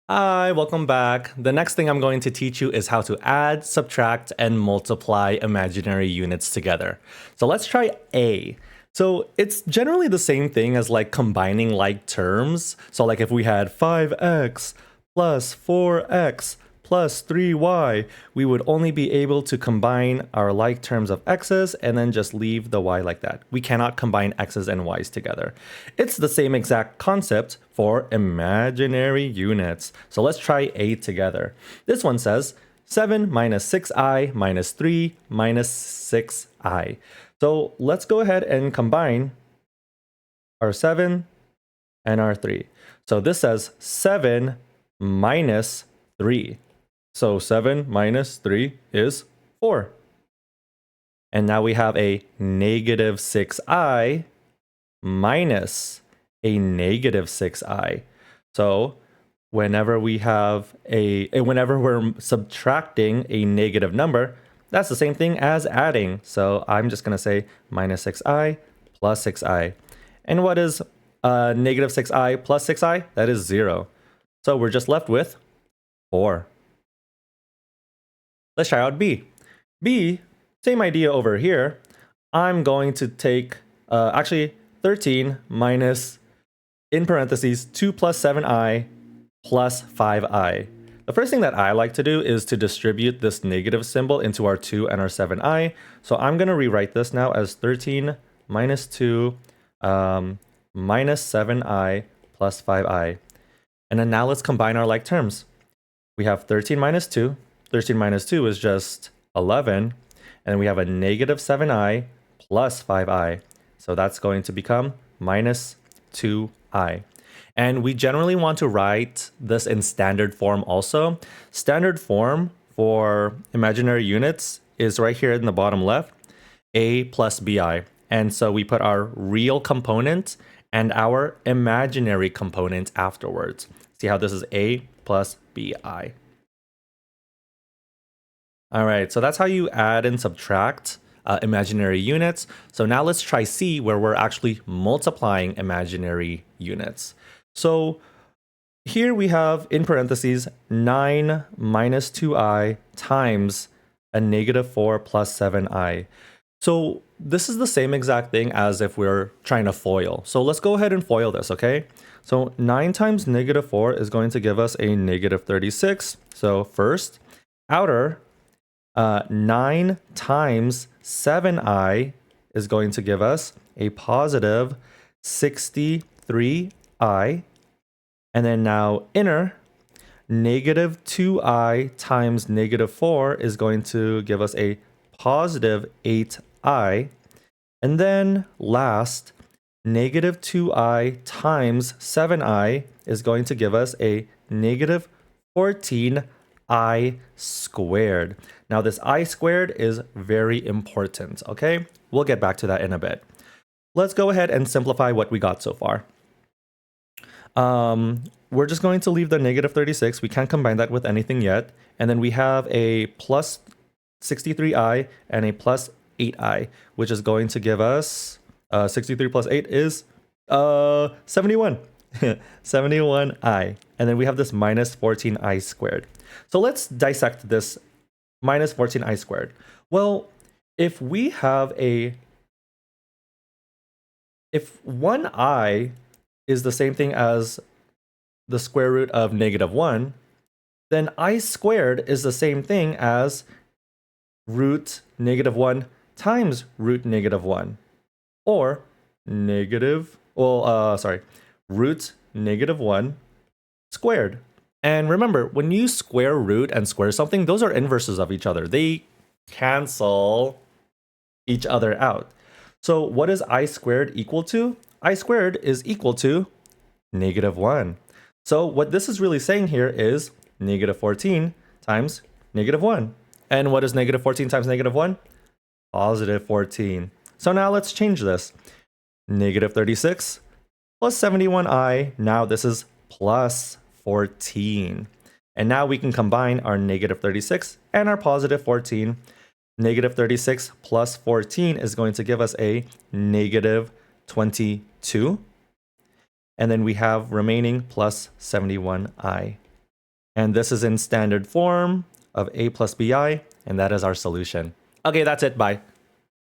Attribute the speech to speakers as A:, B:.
A: Hi, welcome back. The next thing I'm going to teach you is how to add, subtract, and multiply imaginary units together. So let's try A. So it's generally the same thing as like combining like terms. So like if we had 5x plus 4x plus 3y, we would only be able to combine our like terms of x's and then just leave the y like that. We cannot combine x's and y's together. It's the same exact concept for imaginary units. So let's try A together. This one says 7 minus 6i minus 3 minus 6i. So let's go ahead and combine our 7 and our 3. So this says 7 minus 3. So 7 minus 3 is 4. And now we have a negative 6i minus a negative 6i. So whenever we're subtracting a negative number, that's the same thing as adding. So I'm just going to say minus 6i plus 6i. And what is negative 6i plus 6i? That is 0. So we're just left with 4. Let's try out B. B, same idea over here. I'm going to take, 13 minus, in parentheses, 2 plus 7i plus 5i. The first thing that I like to do is to distribute this negative symbol into our 2 and our 7i. So I'm going to rewrite this now as 13 minus 2 minus 7i plus 5i. And then now let's combine our like terms. We have 13 minus 2. 13 minus 2 is just 11. And we have a negative 7i plus 5i. So that's going to become minus 2i. And we generally want to write this in standard form also. Standard form for imaginary units is right here in the bottom left, a plus bi. And so we put our real component and our imaginary component afterwards. See how this is a plus bi. All right, so that's how you add and subtract imaginary units. So now let's try C, where we're actually multiplying imaginary units. So here we have, in parentheses, 9 minus 2i times a negative 4 plus 7i. So this is the same exact thing as if we're trying to FOIL. So let's go ahead and FOIL this, okay? So 9 times negative 4 is going to give us a negative 36. So first, outer 9 times 7i is going to give us a positive 63i. And then now inner, negative 2i times negative 4 is going to give us a positive 8i. And then last, negative 2i times 7i is going to give us a negative 14i squared. Now this I squared is very important, okay? We'll get back to that in a bit. Let's go ahead and simplify what we got so far. We're just going to leave the negative 36. We can't combine that with anything yet. And then we have a plus 63i and a plus 8i, which is going to give us 63 plus 8 is 71. 71i. And then we have this minus 14i squared. So let's dissect this minus 14i squared. Well, if we have if 1i is the same thing as the square root of negative 1, then I squared is the same thing as root negative 1 times root negative 1. Or root negative 1 squared. And remember, when you square root and square something, those are inverses of each other. They cancel each other out. So what is I squared equal to? I squared is equal to negative 1. So what this is really saying here is negative 14 times negative 1. And what is negative 14 times negative 1? Positive 14. So now let's change this. Negative 36 plus 71i. Now this is plus 14. And now we can combine our negative 36 and our positive 14. Negative 36 plus 14 is going to give us a negative 22. And then we have remaining plus 71i. And this is in standard form of a plus bi, and that is our solution. Okay, that's it. Bye.